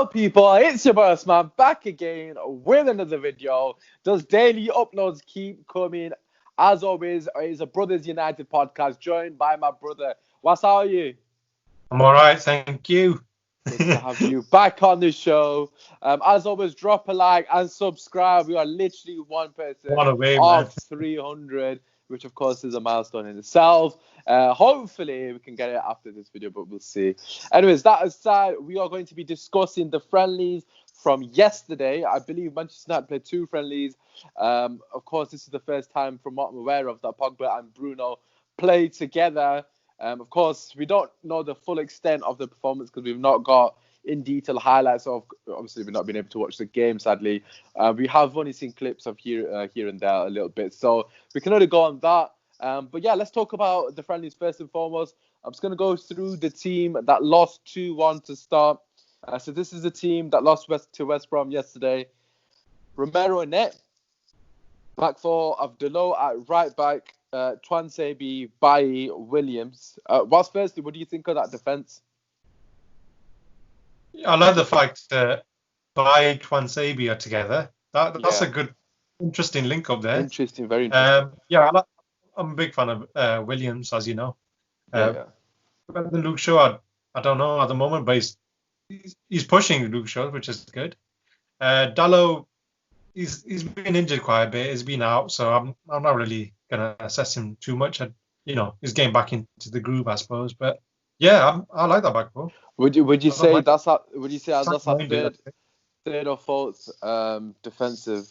Hello people, it's your boy Osman back again with another video. Does daily uploads keep coming? As always, it's a Brothers United podcast joined by my brother. How are you? I'm all right, thank you. Good to have you back on the show. As always, drop a like and subscribe. We are literally one person What a way, man. of 300, which of course is a milestone in itself. Hopefully we can get it after this video, but we'll see. Anyways, that aside, we are going to be discussing the friendlies from yesterday. I believe Manchester United played 2 friendlies. Of course, this is the first time, from what I'm aware of, that Pogba and Bruno played together. Of course, we don't know the full extent of the performance because we've not got in detail highlights of. Obviously, we've not been able to watch the game. Sadly, we have only seen clips of here and there a little bit, so we can only go on that. But yeah, let's talk about the friendlies first and foremost. I'm just going to go through the team that lost 2-1 to start. So this is the team that lost to West Brom yesterday. Romero in net. Back 4 of Delo at right back. Twansebi, Bailly, Williams. Firstly, what do you think of that defence? I like the fact that Bailly, Twansebi are together. That's a good, interesting link up there. Interesting, very interesting. I'm a big fan of Williams, as you know. Yeah. But the Luke Shaw, I don't know at the moment, but he's pushing Luke Shaw, which is good. Dalot, he's been injured quite a bit. He's been out, so I'm not really gonna assess him too much. He's getting back into the groove, I suppose. But yeah, I like that back four. Would you say that's our third or fourth defensive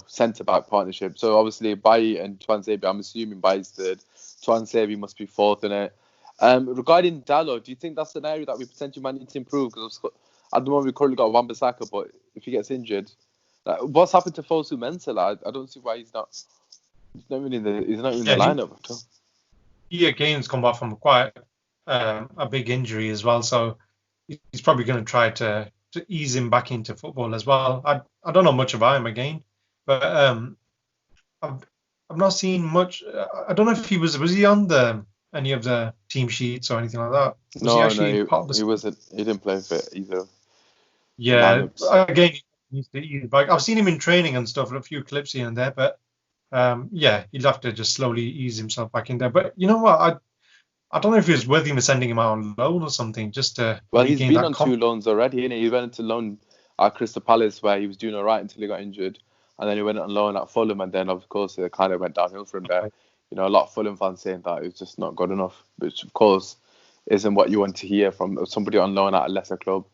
centre back partnership? So obviously Bailly and Twansebi, I'm assuming Bailly's third. Twansebi must be fourth in it. Regarding Dalot, do you think that's an area that we potentially might need to improve? Because at the moment we currently got Wan-Bissaka, but if he gets injured, what's happened to Fosu Mensah? I don't see why he's not even in the lineup at all. He again's come back from quite a big injury as well, so he's probably going to try to ease him back into football as well. I don't know much about him again, but I've not seen much. I don't know if he was he on any of the team sheets or anything like that. He wasn't. He didn't play for either. Yeah, lineups. Again, he needs to ease back. I've seen him in training and stuff, a few clips here and there, but he'd have to just slowly ease himself back in there. But you know what? I don't know if it was worth even sending him out on loan or something, just to. Well, he's been on 2 loans already, innit? He went into loan at Crystal Palace where he was doing all right until he got injured, and then he went on loan at Fulham, and then of course it kind of went downhill from there. You know, a lot of Fulham fans saying that it was just not good enough, which of course isn't what you want to hear from somebody on loan at a lesser club.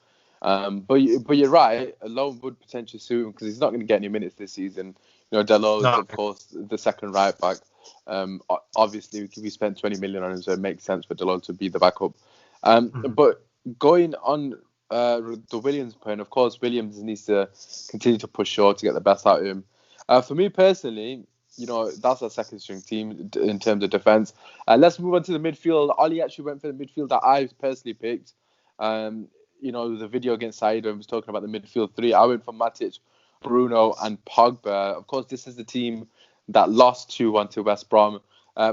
But you're right, a loan would potentially suit him because he's not going to get any minutes this season. You know, Delo is of course the second right back. Obviously we spent 20 million on him, so it makes sense for Delo to be the backup. But going on the Williams point, of course Williams needs to continue to push Shaw to get the best out of him. For me personally, you know, that's our second string team in terms of defence. Let's move on to the midfield. Ollie actually went for the midfield that I personally picked. You know, the video against Said was talking about the midfield 3. I went for Matic, Bruno and Pogba. Of course, this is the team that lost 2-1 to West Brom.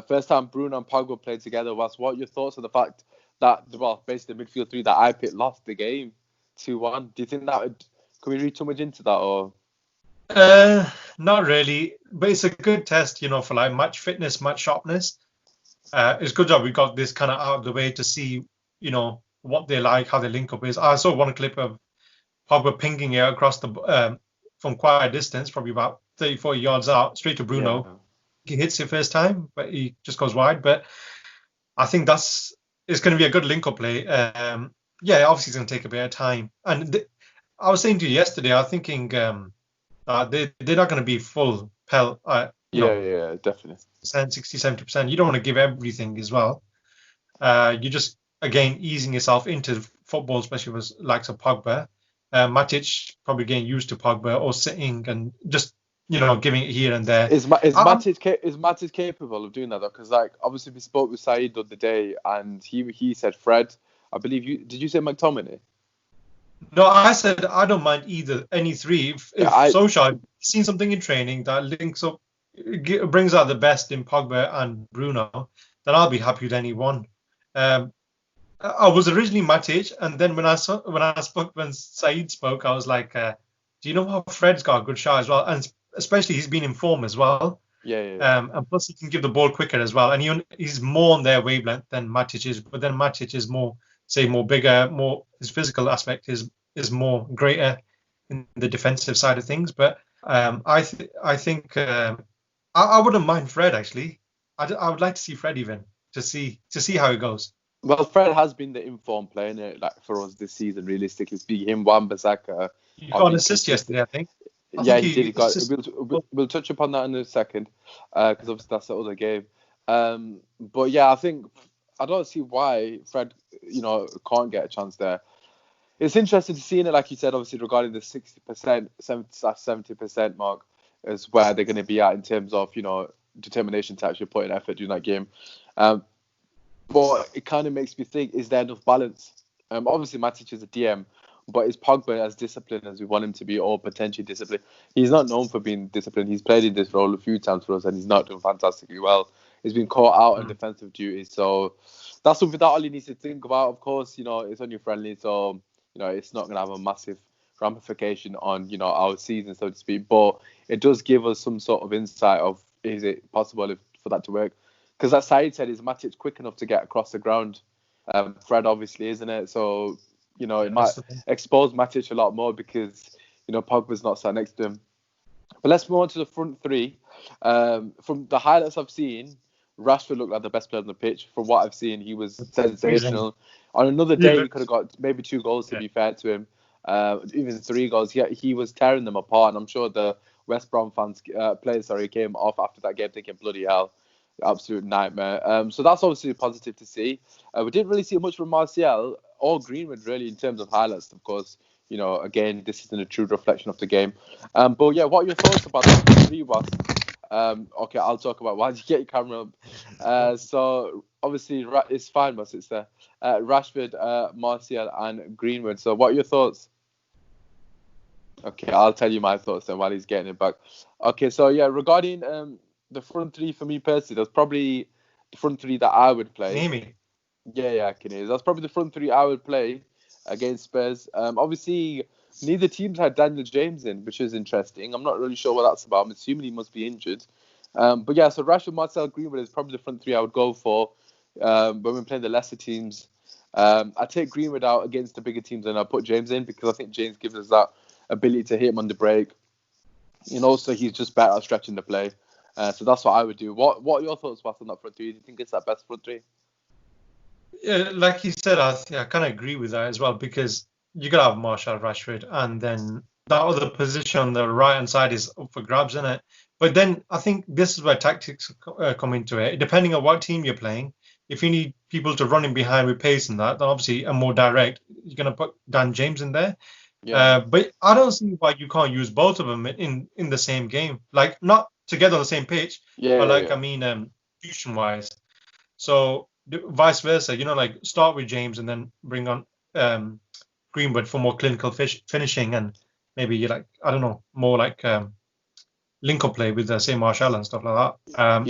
First time Bruno and Pogba played together. What are your thoughts on the fact that, basically the midfield 3 that I picked lost the game 2-1? Do you think can we read too much into that, or? Not really, but it's a good test, you know, for like match fitness, match sharpness. It's good that we got this kind of out of the way to see, you know, what they like, how they link up is. I saw one clip of Pogba pinging it across from quite a distance, probably about 30, 40 yards out, straight to Bruno. Yeah. He hits it first time, but he just goes wide. But I think it's going to be a good link-up play. Obviously it's going to take a bit of time. And I was saying to you yesterday, I was thinking they're not going to be full pelt. Definitely. 60, 70%. You don't want to give everything as well. You just, again, easing yourself into football, especially with likes of Pogba. Matic probably getting used to Pogba or sitting and just, you know, giving it here and there. Is Matic capable of doing that though? Because like obviously we spoke with Said the other day and he said Fred. I believe did you say McTominay? No, I said I don't mind any 3. If Solskjaer seen something in training that links up, brings out the best in Pogba and Bruno, then I'll be happy with any one. I was originally Matic, and then when Saeed spoke, I was like, do you know how Fred's got a good shot as well, and especially he's been in form as well. Yeah. And plus he can give the ball quicker as well, and he's more on their wavelength than Matic is. But then Matic is more bigger, more his physical aspect is more greater in the defensive side of things. But I think I wouldn't mind Fred actually. I would like to see Fred even to see how it goes. Well, Fred has been the informed player, innit, like for us this season. Realistically speaking, him, Wan-Bissaka He have got an been assist consistent. yesterday, I think. I Yeah, think he did. He he got. assisted. We'll touch upon that in a second, because obviously that's the other game. But yeah, I think I don't see why Fred, can't get a chance there. It's interesting to see it, like you said, obviously regarding the 60%, 70% mark is where they're going to be at in terms of determination to actually put in effort during that game. Um, but it kind of makes me think: is there enough balance? Obviously, Matic is a DM, but is Pogba as disciplined as we want him to be, or potentially disciplined? He's not known for being disciplined. He's played in this role a few times for us, and he's not doing fantastically well. He's been caught out on defensive duties, so that's something that Ollie needs to think about. Of course, it's only friendly, so it's not going to have a massive ramification on our season, so to speak. But it does give us some sort of insight of is it possible for that to work? Because as Said said, is Matic quick enough to get across the ground? Fred obviously isn't it? So it might expose Matic a lot more because Pogba's not sat next to him. But let's move on to the front three. From the highlights I've seen, Rashford looked like the best player on the pitch. From what I've seen, he was sensational. On another day, he could have got maybe 2 goals, to be fair to him. Even 3 goals. He was tearing them apart. And I'm sure the West Brom players came off after that game thinking, bloody hell, absolute nightmare. So that's obviously positive to see. We didn't really see much from Martial or Greenwood, really, in terms of highlights, of course. Again, this isn't a true reflection of the game. But yeah, what are your thoughts about the 3 was? Okay, I'll talk about why did you get your camera up? So obviously it's fine, but it's there. Rashford, Martial, and Greenwood. So what are your thoughts? Okay, I'll tell you my thoughts then while he's getting it back. Okay, so yeah, regarding the front 3 for me personally, that's probably the front 3 that I would play. Name me. Yeah, I can hear. That's probably the front 3 I would play against Spurs. Obviously, neither teams had Daniel James in, which is interesting. I'm not really sure what that's about. I'm assuming he must be injured. But yeah, so Rashford, Martial, Greenwood is probably the front 3 I would go for when we're playing the lesser teams. I take Greenwood out against the bigger teams and I put James in because I think James gives us that ability to hit him on the break. Also he's just better at stretching the play. So that's what I would do. What are your thoughts, Bas, on that front 3? Do you think it's that best front 3? Yeah, like you said, I kind of agree with that as well because you got to have Martial, Rashford, and then that other position on the right hand side is up for grabs, isn't it? But then I think this is where tactics come into it. Depending on what team you're playing, if you need people to run in behind with pace and that, then obviously a more direct, you're going to put Dan James in there. Yeah. But I don't see why you can't use both of them in the same game, like not together on the same pitch, I mean, execution wise. So vice versa, like start with James and then bring on Greenwood for more clinical finishing and maybe I don't know, more like link up play with say Martial and stuff like that.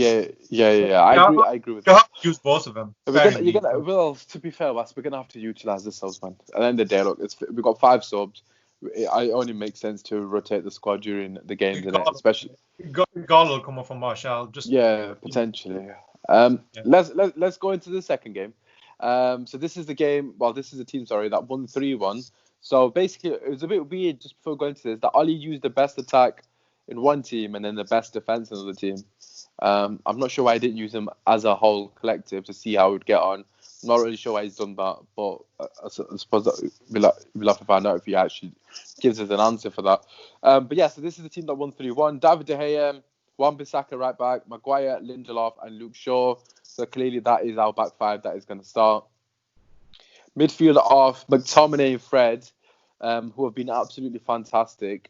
Yeah. I agree with you that. have to use both of them. Well, to be fair, Wes, we're gonna have to utilize the subs, man. At the end of the day, look, we've got 5 subs. It only makes sense to rotate the squad during the games, especially. Gall will come off from Martial. Potentially. Let's go into the second game. So this is the game. Well, this is the team. That won 3-1. So basically, it was a bit weird just before going to this that Ollie used the best attack in one team and then the best defense in another team. I'm not sure why I didn't use them as a whole collective to see how it would get on. I'm not really sure why he's done that, but I suppose that we'll have to find out if he actually gives us an answer for that. But yeah, so this is the team that won 3-1. David De Gea, Wan-Bissaka right back, Maguire, Lindelof, and Luke Shaw. So clearly that is our back 5 that is going to start. Midfield of McTominay and Fred, who have been absolutely fantastic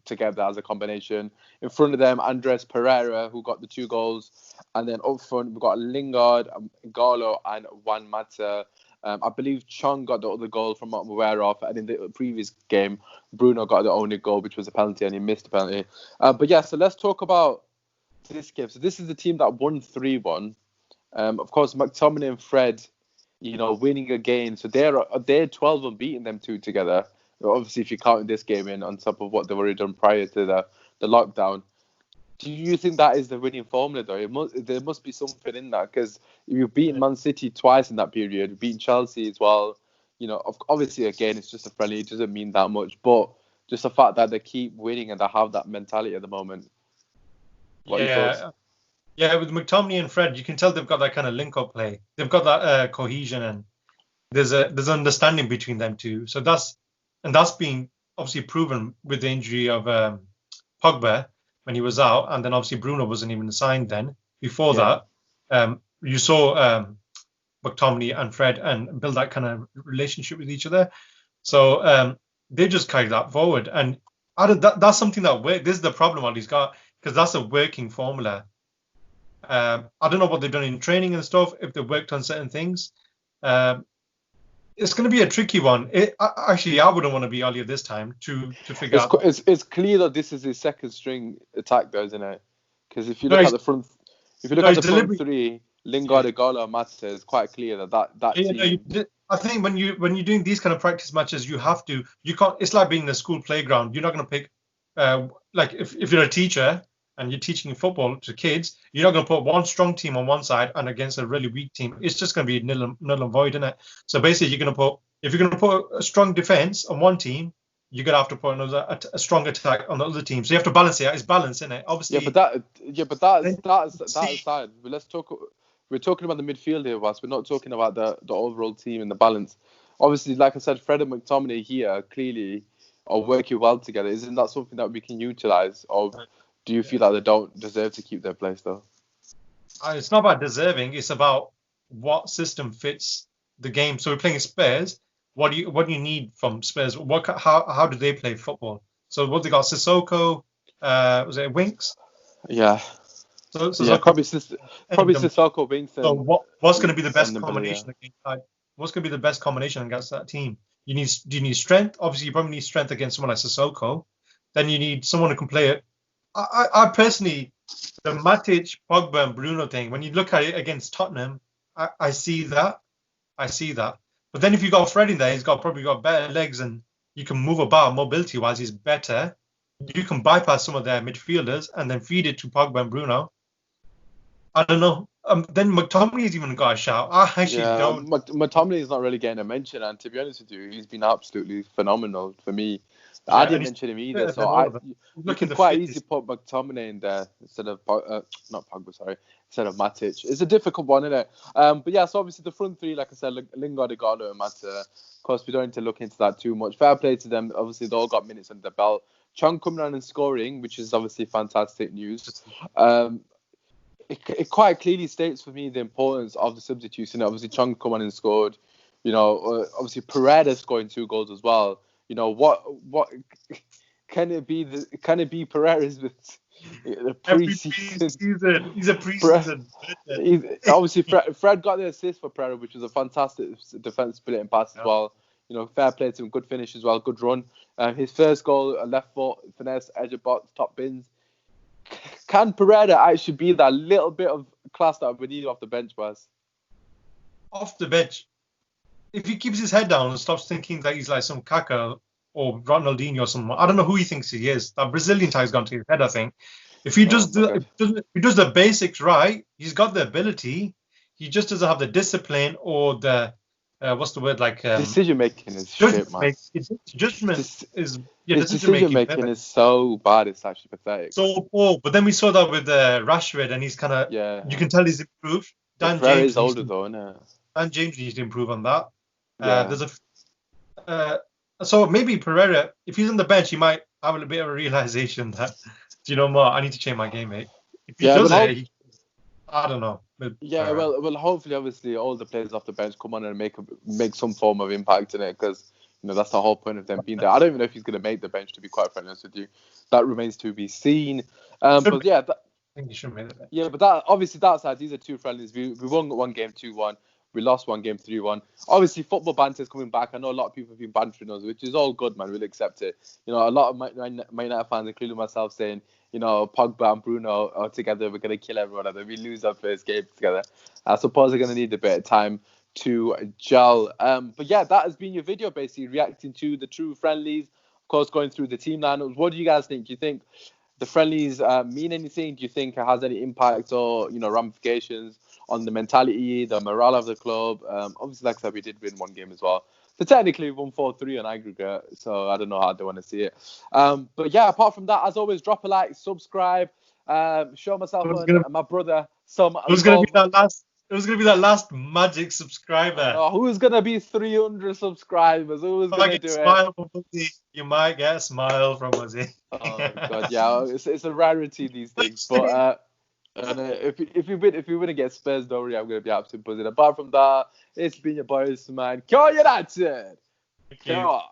together as a combination. In front of them, Andres Pereira, who got the 2 goals. And then up front, we've got Lingard, Galo, and Juan Mata. I believe Chong got the other goal from what I'm aware of. And in the previous game, Bruno got the only goal, which was a penalty, and he missed a penalty. But yeah, so let's talk about this game. So this is the team that won 3-1. Of course, McTominay and Fred, winning again. So they're 12 unbeaten, them two together. Obviously, if you count this game in on top of what they've already done prior to the lockdown. Do you think that is the winning formula, though? There must be something in that, because you've beaten Man City twice in that period, you've beaten Chelsea as well. Obviously, again, it's just a friendly. It doesn't mean that much, but just the fact that they keep winning and they have that mentality at the moment. What are your thoughts? Yeah, with McTominay and Fred, you can tell they've got that kind of link-up play. They've got that cohesion, and there's understanding between them two. So that's been obviously proven with the injury of Pogba when he was out, and then obviously Bruno wasn't even signed then. Before that, you saw McTominay and Fred and build that kind of relationship with each other. So they just carry that forward, and that's something that works. This is the problem what he's got, because that's a working formula. I don't know what they've done in training and stuff, if they've worked on certain things. It's going to be a tricky one. I wouldn't want to be Ollie this time to figure out. It's clear that this is his second string attack, though, isn't it? Because if you look at the front three, Lingard, Igalo, and Mata, it's quite clear that team. I think when you're doing these kind of practice matches, you can't. It's like being in a school playground. You're not going to pick like if you're a teacher and you're teaching football to kids, you're not going to put one strong team on one side and against a really weak team. It's just going to be null and void, isn't it? So basically, if you're going to put a strong defense on one team, you're going to have to put a strong attack on the other team. So you have to balance it. It's balance, isn't it? Obviously. That aside, we're talking about the midfield here, whilst we're not talking about the overall team and the balance. Obviously, like I said, Fred and McTominay here clearly are working well together. Isn't that something that we can utilise? Or do you feel like they don't deserve to keep their place, though? It's not about deserving. It's about what system fits the game. So we're playing Spurs. What do you need from Spurs? How do they play football? So what they got? Sissoko, was it Winks? Yeah. Probably Sissoko, Winks. So what's going to be the best combination? What's going to be the best combination against that team? Do you need strength? Obviously, you probably need strength against someone like Sissoko. Then you need someone who can play it. I personally, the Matic, Pogba, and Bruno thing, when you look at it against Tottenham, I see that. But then if you got Fred in there, he's probably got better legs and you can move about mobility-wise. He's better. You can bypass some of their midfielders and then feed it to Pogba and Bruno. I don't know. Then McTominay's even got a shout. I actually don't. McTominay's not really getting a mention, and to be honest with you, he's been absolutely phenomenal for me. I didn't mention him either, so it's quite easy to put McTominay in there instead of instead of Matic. It's a difficult one, isn't it? But yeah, so obviously the front three, like I said, Lingard, Igalo, and Mata. Of course, we don't need to look into that too much. Fair play to them. Obviously, they all got minutes under the belt. Chong coming on and scoring, which is obviously fantastic news. It quite clearly states for me the importance of the substitution. Obviously, Chong come on and scored. Obviously Pereira scoring 2 goals as well. What can it be? Can it be Pereira's with the preseason? He's a preseason. Obviously, Fred got the assist for Pereira, which was a fantastic defense splitting pass as well. Fair play to him, good finish as well, good run. His first goal, a left foot finesse, edge of box, top bins. Can Pereira actually be that little bit of class that we need off the bench, Baz? Off the bench, if he keeps his head down and stops thinking that he's like some Kaka or Ronaldinho or someone, I don't know who he thinks he is. That Brazilian tie's gone to his head, I think. If he does the basics right, he's got the ability. He just doesn't have the discipline or the what's the word, like decision making is shit, man. Decision making is so bad, it's actually pathetic. So poor. But then we saw that with Rashford, and he's kind of you can tell he's improved. Dan James is older though, isn't it? Dan James needs to improve on that. So maybe Pereira, if he's on the bench, he might have a bit of a realization that, I need to change my game, mate. If he does it, I don't know. Well, hopefully, obviously, all the players off the bench come on and make some form of impact in it, because that's the whole point of them being there. I don't even know if he's going to make the bench, to be quite honest with you. That remains to be seen. But yeah, I think he should make the bench. Yeah, but that aside, these are 2 friendlies. We won one game 2-1. We lost one game 3-1. Obviously, football banter is coming back. I know a lot of people have been bantering us, which is all good, man. We'll accept it. A lot of Man United fans, including myself, saying, Pogba and Bruno are together. We're going to kill everyone. And then we lose our first game together. I suppose they're going to need a bit of time to gel. But yeah, that has been your video, basically reacting to the true friendlies. Of course, going through the team lineups. What do you guys think? Do you think the friendlies mean anything? Do you think it has any impact or ramifications on the mentality, the morale of the club? Obviously, like I said, we did win one game as well. So technically, we won 4-3 on aggregate. So I don't know how they want to see it. But yeah, apart from that, as always, drop a like, subscribe, show myself and my brother some Who's gonna be love. that last? Who's gonna be that last magic subscriber? Who's gonna be 300 subscribers? Who's If I gonna get a do it? smile from Muzzy, you might get a smile from Muzzy. Oh god, yeah, it's a rarity these things. But if you win against Spurs, don't worry, I'm gonna be absolutely buzzing. Apart from that, it's been your boys, man. Go United! Thank you. Go on.